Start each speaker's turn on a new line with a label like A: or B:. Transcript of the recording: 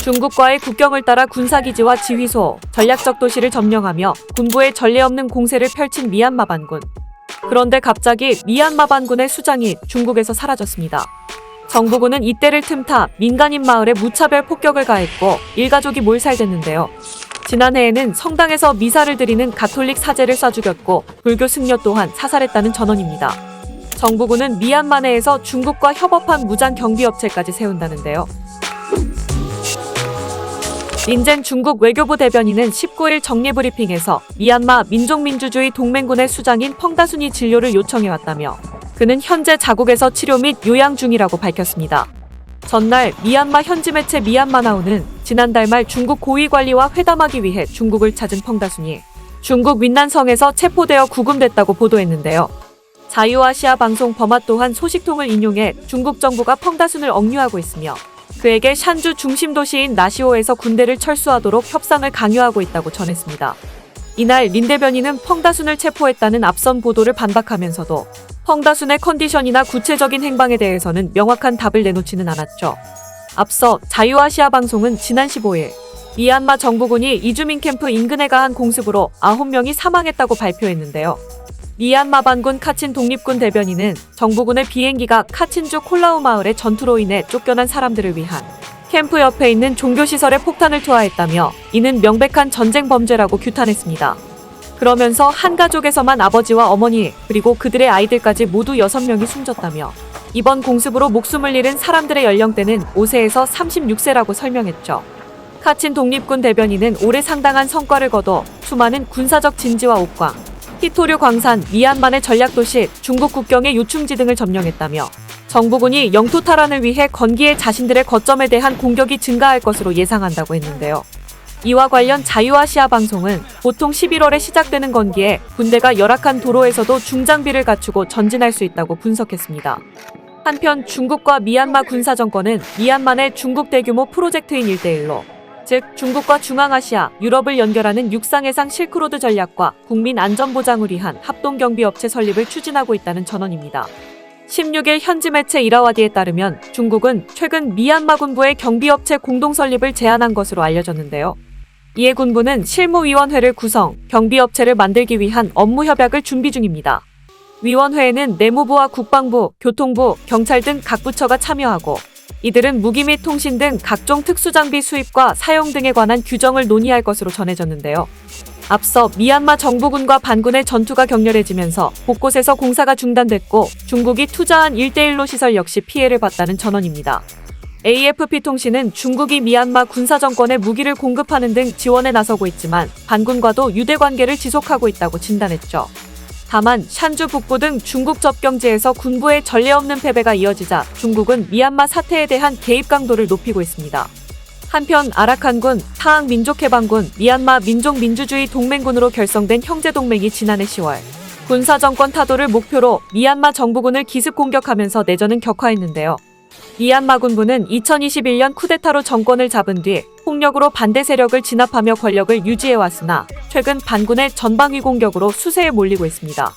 A: 중국과의 국경을 따라 군사기지와 지휘소, 전략적 도시를 점령하며 군부에 전례 없는 공세를 펼친 미얀마 반군. 그런데 갑자기 미얀마 반군의 수장이 중국에서 사라졌습니다. 정부군은 이때를 틈타 민간인 마을에 무차별 폭격을 가했고 일가족이 몰살됐는데요. 지난해에는 성당에서 미사를 드리는 가톨릭 사제를 쏴 죽였고 불교 승려 또한 사살했다는 전언입니다. 정부군은 미얀마 내에서 중국과 협업한 무장 경비업체까지 세운다는데요. 린젠 중국 외교부 대변인은 19일 정례브리핑에서 미얀마 민족민주주의 동맹군의 수장인 펑다순이 진료를 요청해왔다며 그는 현재 자국에서 치료 및 요양 중이라고 밝혔습니다. 전날 미얀마 현지 매체 미얀마나우는 지난달 말 중국 고위관리와 회담하기 위해 중국을 찾은 펑다순이 중국 윈난성에서 체포되어 구금됐다고 보도했는데요. 자유아시아 방송 버마 또한 소식통을 인용해 중국 정부가 펑다순을 억류하고 있으며 그에게 샨주 중심 도시인 나시오에서 군대를 철수하도록 협상을 강요하고 있다고 전했습니다. 이날 린 대변인은 펑다순을 체포했다는 앞선 보도를 반박하면서도 펑다순의 컨디션이나 구체적인 행방에 대해서는 명확한 답을 내놓지는 않았죠. 앞서 자유아시아 방송은 지난 15일 미얀마 정부군이 이주민 캠프 인근에 가한 공습으로 9명이 사망했다고 발표했는데요. 미얀마 반군 카친 독립군 대변인은 정부군의 비행기가 카친주 콜라우 마을의 전투로 인해 쫓겨난 사람들을 위한 캠프 옆에 있는 종교시설에 폭탄을 투하했다며 이는 명백한 전쟁 범죄라고 규탄했습니다. 그러면서 한 가족에서만 아버지와 어머니 그리고 그들의 아이들까지 모두 6명이 숨졌다며 이번 공습으로 목숨을 잃은 사람들의 연령대는 5세에서 36세라고 설명했죠. 카친 독립군 대변인은 올해 상당한 성과를 거둬 수많은 군사적 진지와 옥광, 히토류 광산, 미얀마 내 전략도시, 중국 국경의 요충지 등을 점령했다며 정부군이 영토 탈환을 위해 건기에 자신들의 거점에 대한 공격이 증가할 것으로 예상한다고 했는데요. 이와 관련 자유아시아 방송은 보통 11월에 시작되는 건기에 군대가 열악한 도로에서도 중장비를 갖추고 전진할 수 있다고 분석했습니다. 한편 중국과 미얀마 군사정권은 미얀마 내 중국 대규모 프로젝트인 1대1로 즉 중국과 중앙아시아, 유럽을 연결하는 육상해상 실크로드 전략과 국민 안전보장을 위한 합동경비업체 설립을 추진하고 있다는 전언입니다. 16일 현지 매체 이라와디에 따르면 중국은 최근 미얀마 군부의 경비업체 공동 설립을 제안한 것으로 알려졌는데요. 이에 군부는 실무위원회를 구성, 경비업체를 만들기 위한 업무 협약을 준비 중입니다. 위원회에는 내무부와 국방부, 교통부, 경찰 등 각 부처가 참여하고 이들은 무기 및 통신 등 각종 특수장비 수입과 사용 등에 관한 규정을 논의할 것으로 전해졌는데요. 앞서 미얀마 정부군과 반군의 전투가 격렬해지면서 곳곳에서 공사가 중단됐고 중국이 투자한 1대1로 시설 역시 피해를 봤다는 전언입니다. AFP 통신은 중국이 미얀마 군사정권에 무기를 공급하는 등 지원에 나서고 있지만 반군과도 유대관계를 지속하고 있다고 진단했죠. 다만 샨주 북부 등 중국 접경지에서 군부의 전례 없는 패배가 이어지자 중국은 미얀마 사태에 대한 개입 강도를 높이고 있습니다. 한편 아라칸군, 타항민족해방군, 미얀마 민족민주주의 동맹군으로 결성된 형제동맹이 지난해 10월 군사정권 타도를 목표로 미얀마 정부군을 기습 공격하면서 내전은 격화했는데요. 미얀마 군부는 2021년 쿠데타로 정권을 잡은 뒤 폭력으로 반대 세력을 진압하며 권력을 유지해왔으나 최근 반군의 전방위 공격으로 수세에 몰리고 있습니다.